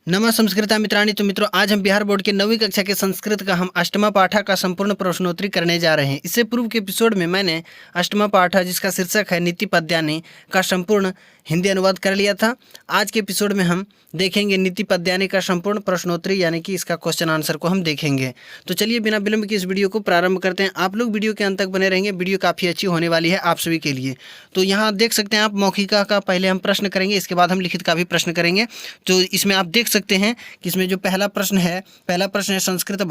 नमः संस्कृता मित्राणि। तो मित्रों, आज हम बिहार बोर्ड के 9वीं कक्षा के संस्कृत का हम अष्टमा पाठा का संपूर्ण प्रश्नोत्तरी करने जा रहे हैं। इससे पूर्व के एपिसोड में मैंने अष्टमा पाठा, जिसका शीर्षक है नीति पद्यानि, का संपूर्ण हिंदी अनुवाद कर लिया था। आज के एपिसोड में हम देखेंगे नीति पद्यानि का संपूर्ण प्रश्नोत्तरी, यानी कि इसका क्वेश्चन आंसर को हम देखेंगे। तो चलिए बिना विलंब के इस वीडियो को प्रारंभ करते हैं। आप लोग वीडियो के अंत तक बने रहेंगे, वीडियो काफ़ी अच्छी होने वाली है आप सभी के लिए। तो यहाँ देख सकते हैं आप, मौखिका का पहले हम प्रश्न करेंगे, इसके बाद हम लिखित का भी प्रश्न करेंगे। तो इसमें आप देख सकते हैं कि इसमें जो पहला प्रश्न है संस्कृत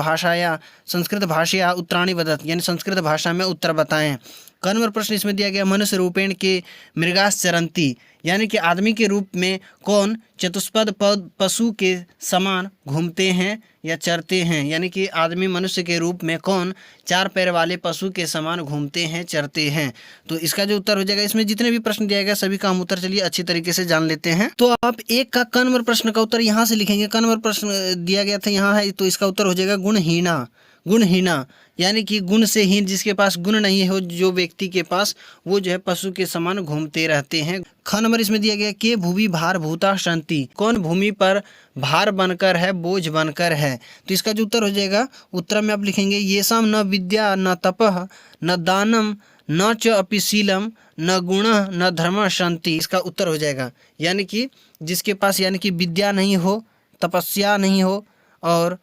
भाषया उत्तराणि वदत, यानी संस्कृत भाषा में उत्तर बताएं। क नंबर प्रश्न इसमें दिया गया, मनुष्य रूपेण के मृगास चरंती, यानी कि आदमी के रूप में कौन चतुष्पद पशु के समान घूमते हैं या चरते हैं, यानी कि आदमी मनुष्य के रूप में कौन चार पैर वाले पशु के समान घूमते हैं, चरते हैं। तो इसका जो उत्तर हो जाएगा, इसमें जितने भी प्रश्न दिया गया सभी का हम उत्तर चलिए अच्छी तरीके से जान लेते हैं। तो आप एक का क नंबर प्रश्न का उत्तर यहाँ से लिखेंगे। क नंबर प्रश्न दिया गया था यहाँ है, तो इसका उत्तर हो जाएगा गुणहीना। गुणहीना यानी कि गुण से हीन, जिसके पास गुण नहीं हो, जो व्यक्ति के पास, वो जो है पशु के समान घूमते रहते हैं। ख नंबर इसमें दिया गया, के भूमि भार भूता शांति, कौन भूमि पर भार बनकर है, बोझ बनकर है। तो इसका जो उत्तर हो जाएगा, उत्तर में आप लिखेंगे, येषाम न विद्या न तपः न दानम न च अपि शीलम न गुण न धर्म शांति। इसका उत्तर हो जाएगा, यानी कि जिसके पास, यानी कि विद्या नहीं हो, तपस्या नहीं हो, और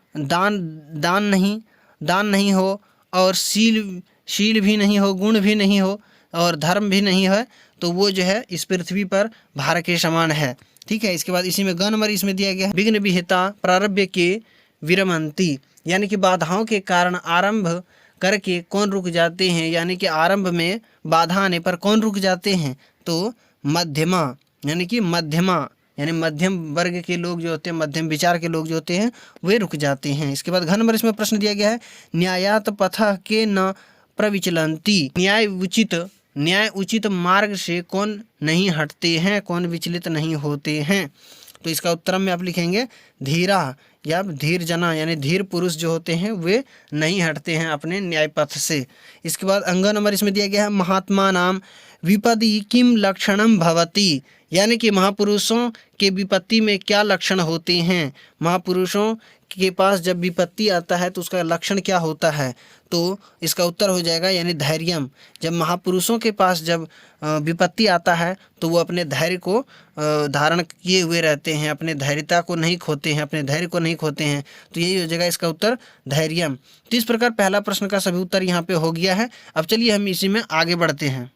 दान नहीं हो, और शील भी नहीं हो, गुण भी नहीं हो, और धर्म भी नहीं है, तो वो जो है इस पृथ्वी पर भार के समान है। ठीक है। इसके बाद इसी में ग नंबर इसमें दिया गया है, विघ्न विहिता प्रारब्ध के विरमंती, यानी कि बाधाओं के कारण आरंभ करके कौन रुक जाते हैं, यानी कि आरंभ में बाधा आने पर कौन रुक जाते हैं, तो मध्यमा, यानी कि यानी मध्यम वर्ग के लोग जो होते हैं, मध्यम विचार के लोग जो होते हैं, वे रुक जाते हैं। इसके बाद घ नंबर इसमें प्रश्न दिया गया है, न्यायात पथ के न प्रविचलंती, न्याय उचित मार्ग से कौन नहीं हटते हैं, कौन विचलित नहीं होते हैं। तो इसका उत्तर में आप लिखेंगे, धीरा या धीर जना, यानी धीर पुरुष जो होते हैं वे नहीं हटते हैं अपने न्याय पथ से। इसके बाद अंग नंबर इसमें दिया गया है, महात्मा नाम विपदि किम लक्षणम भवति, यानी कि महापुरुषों के विपत्ति में क्या लक्षण होते हैं। महापुरुषों के पास जब विपत्ति आता है तो उसका लक्षण क्या होता है, तो इसका उत्तर हो जाएगा, यानी धैर्यम। जब महापुरुषों के पास जब विपत्ति आता है तो वो अपने धैर्य को धारण किए हुए रहते हैं, अपने धैर्यता को नहीं खोते हैं, अपने धैर्य को नहीं खोते हैं। तो यही हो जाएगा इसका उत्तर, धैर्यम। तो इस प्रकार पहला प्रश्न का सभी उत्तर यहाँ पे हो गया है। अब चलिए हम इसी में आगे बढ़ते हैं।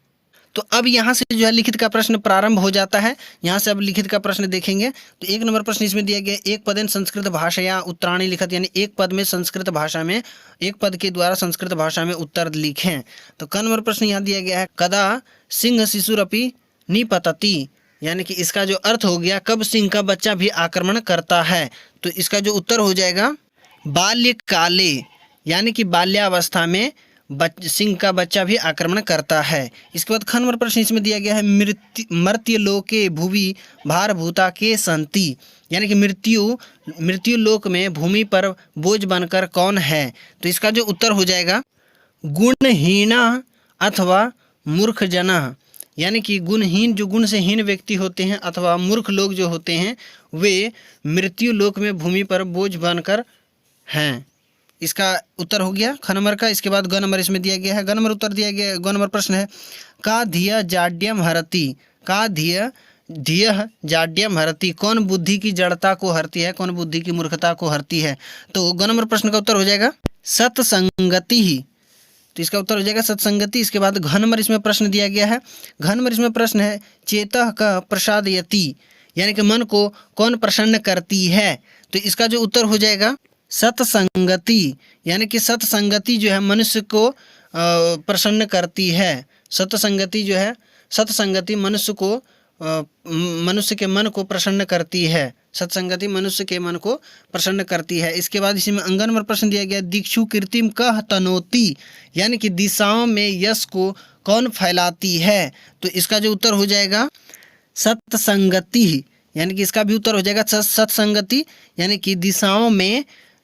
तो अब यहाँ से जो है लिखित का प्रश्न प्रारंभ हो जाता है। यहाँ से अब लिखित का प्रश्न देखेंगे। तो एक नंबर प्रश्न इसमें दिया गया, एक पदेन संस्कृत भाषया उत्तराणि लिखत, यानी एक पद में संस्कृत भाषा में, एक पद के द्वारा संस्कृत भाषा में उत्तर लिखें। तो क नंबर प्रश्न यहाँ दिया गया है, कदा सिंह शिशुरपि निपतति, यानी कि इसका जो अर्थ हो गया, कब सिंह का बच्चा भी आक्रमण करता है। तो इसका जो उत्तर हो जाएगा, बाल्यकाले, यानी कि बाल्यावस्था में सिंह का बच्चा भी आक्रमण करता है। इसके बाद ख नंबर प्रश्न इसमें दिया गया है, मर्त्य लोके भूवि भारभूता के संति, यानी कि मृत्यु लोक में भूमि पर बोझ बनकर कौन है। तो इसका जो उत्तर हो जाएगा, गुणहीना अथवा मूर्ख जना, यानी कि गुणहीन, जो गुण से हीन व्यक्ति होते हैं, अथवा मूर्ख लोग जो होते हैं, वे मृत्यु लोक में भूमि पर बोझ बनकर हैं। इसका उत्तर हो गया ख नंबर का। इसके बाद ग नंबर इसमें दिया गया है, ग नंबर उत्तर दिया गया, ग नंबर प्रश्न है, का धिय जाड्यम हरति, का धिय जाड्यम हरति, कौन बुद्धि की जड़ता को हरती है, कौन बुद्धि की मूर्खता को हरती है। तो ग नंबर प्रश्न का उत्तर हो जाएगा, सत्संगति ही। तो इसका उत्तर हो जाएगा सत्संगति। इसके बाद घ नंबर इसमें प्रश्न दिया गया है, घ नंबर इसमें प्रश्न है, चेतः का प्रसादयति, यानी कि मन को कौन प्रसन्न करती है। तो इसका जो उत्तर हो जाएगा, सत्संगति, यानी कि सत्संगति जो है मनुष्य को प्रसन्न करती है। सत्संगति जो है, सत्संगति मनुष्य के मन को प्रसन्न करती है। सत्संगति मनुष्य के मन को प्रसन्न करती है। इसके बाद इसी में अंग नंबर प्रश्न दिया गया, दिक्षु कीर्तिम कह तनोति, यानी कि दिशाओं में यश को कौन फैलाती है। तो इसका जो उत्तर हो जाएगा, सत्संगति, यानी कि इसका भी उत्तर हो जाएगा सत्संगति, यानी कि दिशाओं में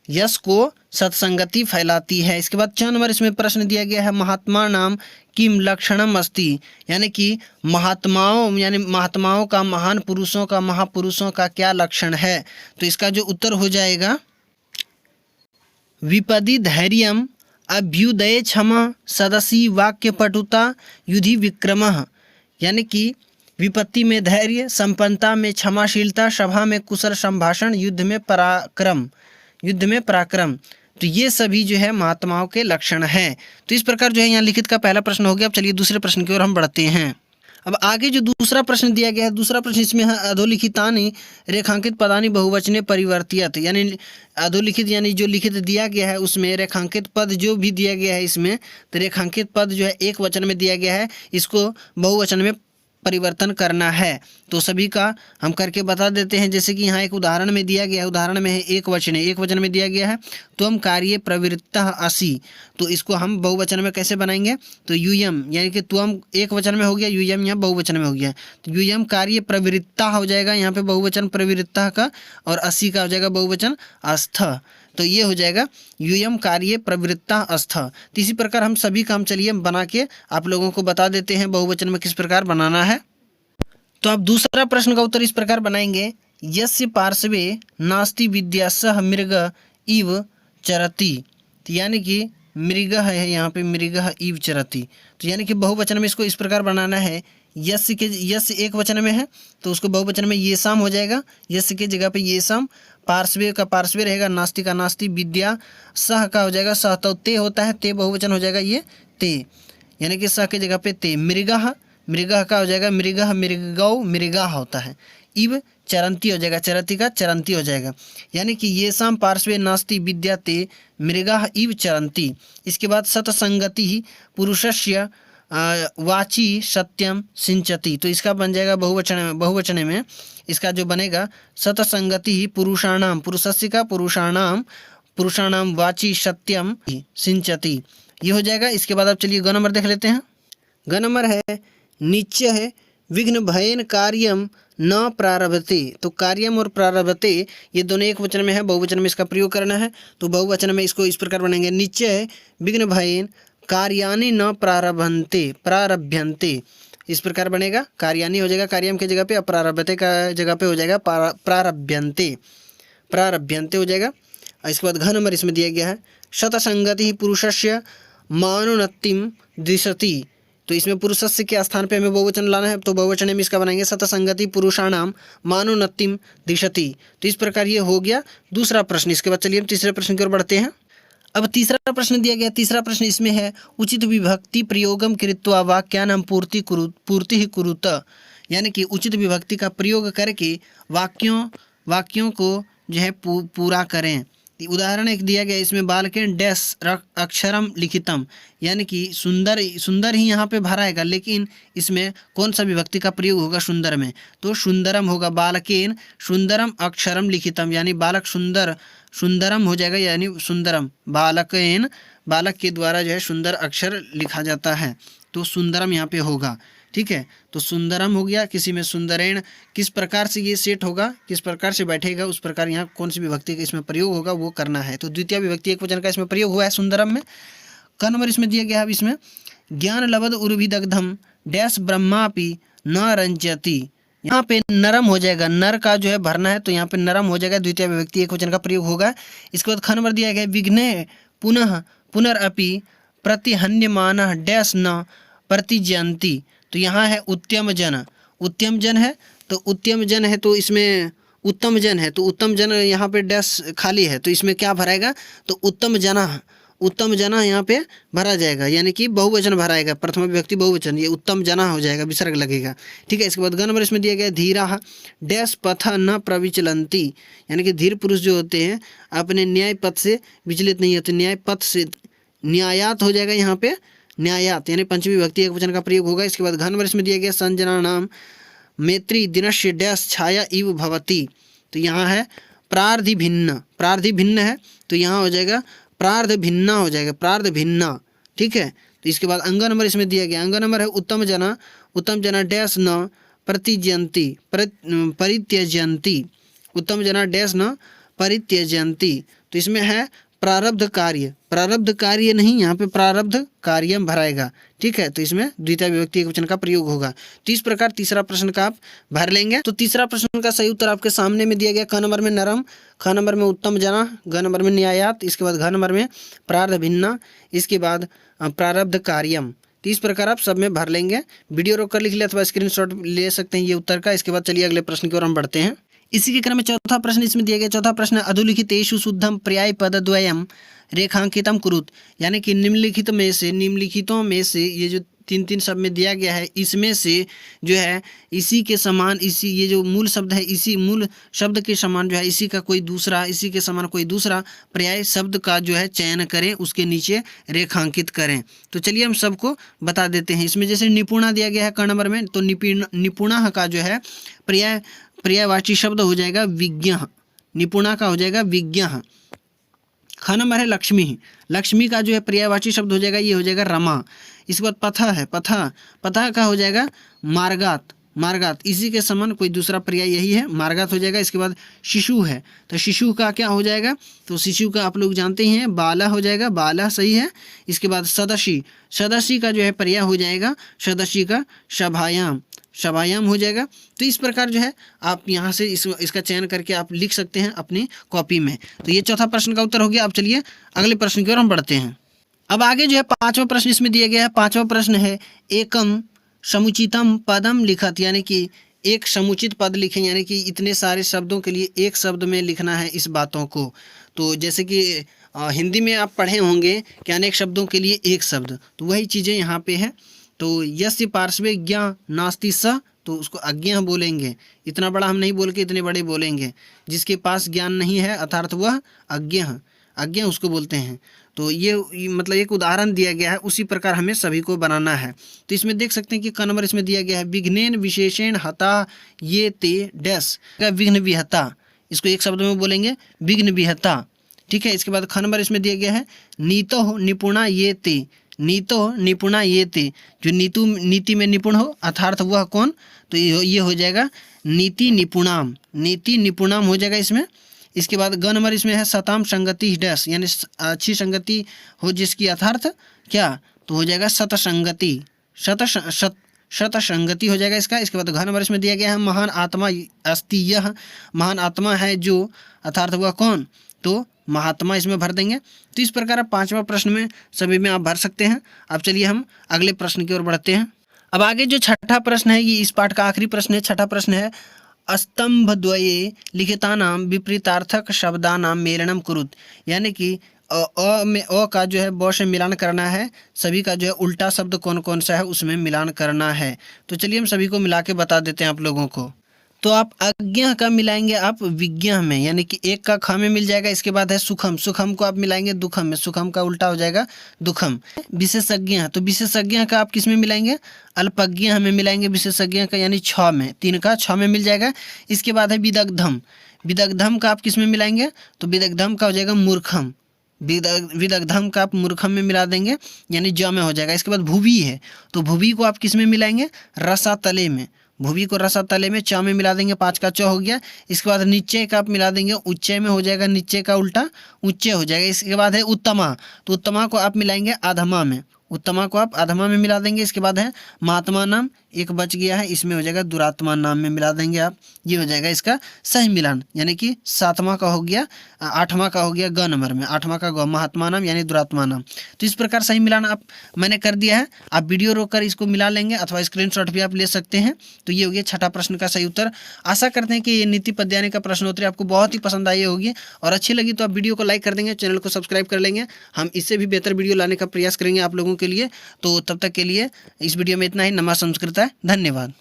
यश को सत्संगति फैलाती है। इसके बाद 4 नंबर इसमें प्रश्न दिया गया है, महात्मा नाम किम लक्षणम अस्ति, यानी कि महात्माओं का, महान पुरुषों का, महापुरुषों का क्या लक्षण है। तो इसका जो उत्तर हो जाएगा विपदि धैर्यम अभ्युदय क्षमा सदसी वाक्य पटुता युधि विक्रमः, यानी कि विपत्ति में धैर्य, संपन्नता में क्षमाशीलता, सभा में कुशल संभाषण, युद्ध में पराक्रम। तो ये सभी जो है महात्माओं के लक्षण हैं। तो इस प्रकार जो है यहाँ लिखित का पहला प्रश्न हो गया। अब चलिए दूसरे प्रश्न की ओर हम बढ़ते हैं। अब आगे जो दूसरा प्रश्न दिया गया है, दूसरा प्रश्न इसमें है अधोलिखितानि रेखांकित पदानि बहुवचने परिवर्तित, यानी अधोलिखित यानी जो लिखित दिया गया है उसमें रेखांकित पद जो भी दिया गया है इसमें, तो रेखांकित पद जो है एक वचन में दिया गया है, इसको बहुवचन में परिवर्तन करना है। तो सभी का हम करके बता देते हैं। जैसे कि यहाँ एक उदाहरण में दिया गया है, उदाहरण में है एक वचन में दिया गया है त्वम कार्ये प्रवृत्तः असि, तो इसको हम बहुवचन में कैसे बनाएंगे, तो यूयम, यानी कि त्वम एक वचन में हो गया, यूयम यहाँ बहुवचन में हो गया, तो यूयम कार्ये प्रवृत्ता हो जाएगा यहाँ पे बहुवचन प्रवृत्ता का, और असि का हो जाएगा बहुवचन अस्थ। तो ये हो जाएगा यूयम कार्ये प्रवृत्ता अस्थ। तो इसी प्रकार हम सभी काम चलिए बना के आप लोगों को बता देते हैं बहुवचन में किस प्रकार बनाना है। तो आप दूसरा प्रश्न का उत्तर इस प्रकार बनाएंगे, यस्य पार्श्वे नास्ति विद्या सह मृग इव चरति, तो यानी कि मृग है यहाँ पे, मृग इव चरति, तो यानी कि बहुवचन में इसको इस प्रकार बनाना है। यस्य एक वचन में है तो उसको बहुवचन में ये शाम हो जाएगा, यस्य के जगह पे ये शाम, पार्श्वे का पार्श्वे रहेगा, नास्ति का नास्ति, विद्या सह का हो जाएगा सह, तो ते होता है, ते बहुवचन हो जाएगा ये ते, यानी कि सह के जगह पे ते, मृगः का हो जाएगा मृगः, मृगौ मृगा होता है, इव चरंती हो जाएगा, चरती का चरंती हो जाएगा, यानी कि ये शाम पार्श्वे नास्ति विद्या ते मृगः इव चरंती। इसके बाद सतसंगति पुरुषस्य वाची सत्यम सिंचति, तो इसका बन जाएगा बहुवचन में इसका जो बनेगा सतसंगति पुरुषाणाम, पुरुषस्य का पुरुषाणाम वाची सत्यम सिंचति, ये हो जाएगा। इसके बाद आप चलिए ग नंबर देख लेते हैं। ग नंबर है निश्चय है विघ्न भयन कार्यम न प्रारभते, तो कार्यम और प्रारभते ये दोनों एक वचन में है, बहुवचन में इसका प्रयोग करना है। तो बहुवचन में इसको इस प्रकार बनाएंगे, निश्चय विघ्न भयन कार्यानि न प्रारभ्यन्ते, इस प्रकार बनेगा, कार्यानि हो जाएगा कार्यम की जगह पे, प्रारभते का जगह पे हो जाएगा प्रारभ्यन्ते हो जाएगा। इसके बाद घ नंबर इसमें दिया गया है शतसंगति पुरुषस्य मानुन्नतिम दिशति, तो इसमें पुरुषस्य के स्थान पे हमें बहुवचन लाना है, तो बहुवचन में इसका बनाएंगे सतसंगति पुरुषाणाम मानुन्नतिम दिशति। तो इस प्रकार ये हो गया दूसरा प्रश्न। इसके बाद चलिए हम तीसरे प्रश्न की ओर बढ़ते हैं। अब तीसरा प्रश्न दिया गया, तीसरा प्रश्न इसमें है उचित विभक्ति प्रयोगम कृत्वा वाक्यानां पूर्ति ही कुरुत, यानी कि उचित विभक्ति का प्रयोग करके वाक्यों को जो है पूरा करें। उदाहरण एक दिया गया इसमें बालकेन डैश अक्षरम लिखितम, यानी कि सुंदर ही यहाँ पे भराएगा, लेकिन इसमें कौन सा विभक्ति का प्रयोग होगा सुंदर में, तो सुंदरम होगा, बालकेन सुंदरम अक्षरम लिखितम, यानी बालक सुंदरम हो जाएगा, यानी सुंदरम बालकेन, बालक के द्वारा जो है सुंदर अक्षर लिखा जाता है, तो सुंदरम यहाँ पे होगा। ठीक है, तो सुंदरम हो गया, किसी में सुंदरेण, किस प्रकार से ये सेट होगा, किस प्रकार से बैठेगा, उस प्रकार यहाँ कौन सी विभक्ति का इसमें प्रयोग होगा वो करना है। तो द्वितीय विभक्ति एक वचन का इसमें प्रयोग हुआ है सुंदरम में। क नंबर इसमें दिया गया है, अब इसमें ज्ञान लब्ध उर्भिदग्धम डैश ब्रह्मापि न रंजति, यहाँ पे नरम हो जाएगा, नर का जो है भरना है, तो यहाँ पे नरम हो जाएगा, द्वितीय विभक्ति एक वचन का प्रयोग होगा। इसके बाद ख नंबर दिया गया विघ्ने पुनरअपि प्रतिहन्यमानः डैश न प्रतिजयन्ति, तो यहाँ है उत्तम जन है, तो उत्तम जन है, तो इसमें उत्तम जन है, तो उत्तम जन यहाँ पे डैश खाली है, तो इसमें क्या भराएगा, तो उत्तम जना यहाँ पे भरा जाएगा, यानी कि बहुवचन भराएगा, प्रथम विभक्ति बहुवचन, ये उत्तम जना हो जाएगा, विसर्ग लगेगा। ठीक है, इसके बाद ग नंबर इसमें दिया गया धीरा डैश पथ न प्रविचलंती, यानी कि धीर पुरुष जो होते हैं अपने न्याय पथ से विचलित नहीं होते, न्याय पथ से न्यायात हो जाएगा, यहाँ पे न्यायात, यानी पंचमी विभक्ति एक वचन का प्रयोग होगा। इसके बाद घ नंबर इसमें दिया गया संजनानाम मैत्री दिनस्य डैश छाया इव भवति, तो यहाँ है प्रार्धि भिन्न है, तो यहाँ हो जाएगा प्रार्ध भिन्ना। ठीक है, तो इसके बाद अंग नंबर इसमें दिया गया, अंग नंबर है उत्तम जना डैश न परित्यजन्ति, उत्तम जना डैश न परित्यजन्ति। तो इसमें है प्रारब्ध कार्य, प्रारब्ध कार्य नहीं, यहाँ पे प्रारब्ध कार्यम भराएगा, ठीक है। तो इसमें द्वितीय विभक्ति एकवचन का प्रयोग होगा। तो इस प्रकार तीसरा प्रश्न का आप भर लेंगे। तो तीसरा प्रश्न का सही उत्तर आपके सामने में दिया गया। क नंबर में नरम, ख नंबर में उत्तम जना, ग नंबर में न्यायात, इसके बाद घ नंबर में प्रार्थ भिन्ना, इसके बाद प्रारब्ध कार्यम। तो इस प्रकार आप सब में भर लेंगे। वीडियो रोक कर लिख ले अथवा स्क्रीनशॉट ले सकते हैं ये उत्तर का। इसके बाद चलिए अगले प्रश्न की ओर हम बढ़ते हैं। इसी के क्रम में चौथा प्रश्न इसमें दिया गया। चौथा प्रश्न अधोलिखितेषु शुद्धम पर्याय पदद्वयम रेखांकितम कुरुत, यानी कि निम्नलिखितों में से ये जो तीन शब्द में दिया गया है, इसमें से जो है इसी के समान, इसी ये जो मूल शब्द है, इसी मूल शब्द के समान जो है इसी का कोई दूसरा, इसी के समान कोई दूसरा पर्याय शब्द का जो है चयन करें, उसके नीचे रेखांकित करें। तो चलिए हम सबको बता देते हैं। इसमें जैसे निपुणा दिया गया है क नंबर में, तो निपुणा का जो है पर्यायवाची शब्द हो जाएगा विज्ञ, निपुणा का हो जाएगा विज्ञ। ख नंबर है लक्ष्मी, लक्ष्मी का जो है पर्यायवाची शब्द हो जाएगा, ये हो जाएगा रमा। इसके बाद पथा है, पथा का हो जाएगा मार्गात, मार्गात इसी के समान कोई दूसरा पर्याय यही है, मार्गात हो जाएगा। इसके बाद शिशु है, तो शिशु का क्या हो जाएगा, तो शिशु का आप लोग जानते ही हैं बाला हो जाएगा, बाला सही है। इसके बाद सदशी, सदशी का जो है पर्याय हो जाएगा सदशी का सभायाम, सभायाम हो जाएगा। तो इस प्रकार जो है आप यहाँ से इसका चयन करके आप लिख सकते हैं अपनी कॉपी में। तो ये चौथा प्रश्न का उत्तर हो गया। अब चलिए अगले प्रश्न की ओर हम बढ़ते हैं। अब आगे जो है पांचवा प्रश्न इसमें दिया गया है। पांचवा प्रश्न है एकम समुचितम पदम लिखत, यानी कि एक समुचित पद लिखें, यानी कि इतने सारे शब्दों के लिए एक शब्द में लिखना है इस बातों को। तो जैसे कि हिंदी में आप पढ़े होंगे कि अनेक शब्दों के लिए एक शब्द, तो वही चीज़ें यहाँ पे है। तो यस्य पार्श्वे ज्ञा नास्ति स, तो उसको अज्ञा बोलेंगे। इतना बड़ा हम नहीं बोल के इतने बड़े बोलेंगे। जिसके पास ज्ञान नहीं है अर्थात वह अज्ञा, अज्ञा उसको बोलते हैं। तो ये मतलब एक उदाहरण दिया गया है, उसी प्रकार हमें सभी को बनाना है। तो इसमें देख सकते हैं कि क नंबर इसमें दिया गया है विघ्नेन विशेषण हता ये ते डैश, विघ्न विहता, इसको एक शब्द में बोलेंगे विघ्न विहता, ठीक है। इसके बाद ख नंबर इसमें दिया गया है नीतो निपुणा ये ते, नीतो निपुणा ये ते, जो नीति में निपुण हो अर्थात वह कौन, तो ये हो जाएगा नीति निपुणाम, नीति निपुणाम हो जाएगा इसमें। इसके बाद ग नंबर इसमें है सताम संगति डैश, यानी अच्छी संगति हो जिसकी अर्थात क्या, तो हो जाएगा सतसंगति, सतसंगति हो जाएगा इसका। इसके बाद घ नंबर इसमें दिया गया है महान आत्मा अस्ति यह, महान आत्मा है जो अर्थात वह कौन, तो महात्मा इसमें भर देंगे। तो इस प्रकार आप पांचवा प्रश्न में सभी में आप भर सकते हैं। अब चलिए हम अगले प्रश्न की ओर बढ़ते हैं। अब आगे जो छठा प्रश्न है, ये इस पाठ का आखिरी प्रश्न है। छठा प्रश्न है स्तंभद्वये लिखितानां विपरीतार्थक शब्दानां मेलनम कुरुत, यानी कि अ में अ का जो है ब से मिलान करना है, सभी का जो है उल्टा शब्द कौन कौन सा है उसमें मिलान करना है। तो चलिए हम सभी को मिला के बता देते हैं आप लोगों को। तो आप अज्ञा का मिलाएंगे आप विज्ञा में, यानी कि एक का ख में मिल जाएगा। इसके बाद है सुखम, सुखम को आप मिलाएंगे दुखम में, सुखम का उल्टा हो जाएगा दुखम। विशेषज्ञ, तो विशेषज्ञ का आप किस में मिलाएंगे, अल्पज्ञ हमें मिलाएंगे विशेषज्ञ का, यानी छ में, तीन का छ में मिल जाएगा। इसके बाद है विदग्धम, विदग्धम का आप किस में मिलाएंगे, तो विदग्धम का हो जाएगा मूर्खम, विदग्धम का आप मूर्खम में मिला देंगे, यानी ज में हो जाएगा। इसके बाद भुवि है, तो भुवि को आप किस में मिलाएंगे, रसातले में, भुवि को रसातले में च में मिला देंगे, 5 का च हो गया। इसके बाद निश्चय का आप मिला देंगे, उच्चय में हो जाएगा, निश्चय का उल्टा उच्चय हो जाएगा। इसके बाद है उत्तमा, तो उत्तमा को आप मिलाएंगे आधमा में, उत्तमा को आप आधमा में मिला देंगे। इसके बाद है महात्मा नाम, एक बच गया है, इसमें हो जाएगा दुरात्मा नाम में मिला देंगे आप, ये हो जाएगा इसका सही मिलान, यानी कि 7वां का हो गया, 8वां का हो गया ग नंबर में, 8वां का ग, महात्मा नाम यानी दुरात्मा नाम। तो इस प्रकार सही मिलान आप मैंने कर दिया है। आप वीडियो रोककर इसको मिला लेंगे अथवा स्क्रीनशॉट भी आप ले सकते हैं। तो ये हो गया छठा प्रश्न का सही उत्तर। आशा करते हैं कि ये नीति पद्यानी का प्रश्नोत्तरी आपको बहुत ही पसंद आई होगी और अच्छी लगी तो आप वीडियो को लाइक कर देंगे, चैनल को सब्सक्राइब कर लेंगे। हम इससे भी बेहतर वीडियो लाने का प्रयास करेंगे आप लोगों के लिए। तो तब तक के लिए इस वीडियो में इतना ही। नमः संस्कृत, धन्यवाद।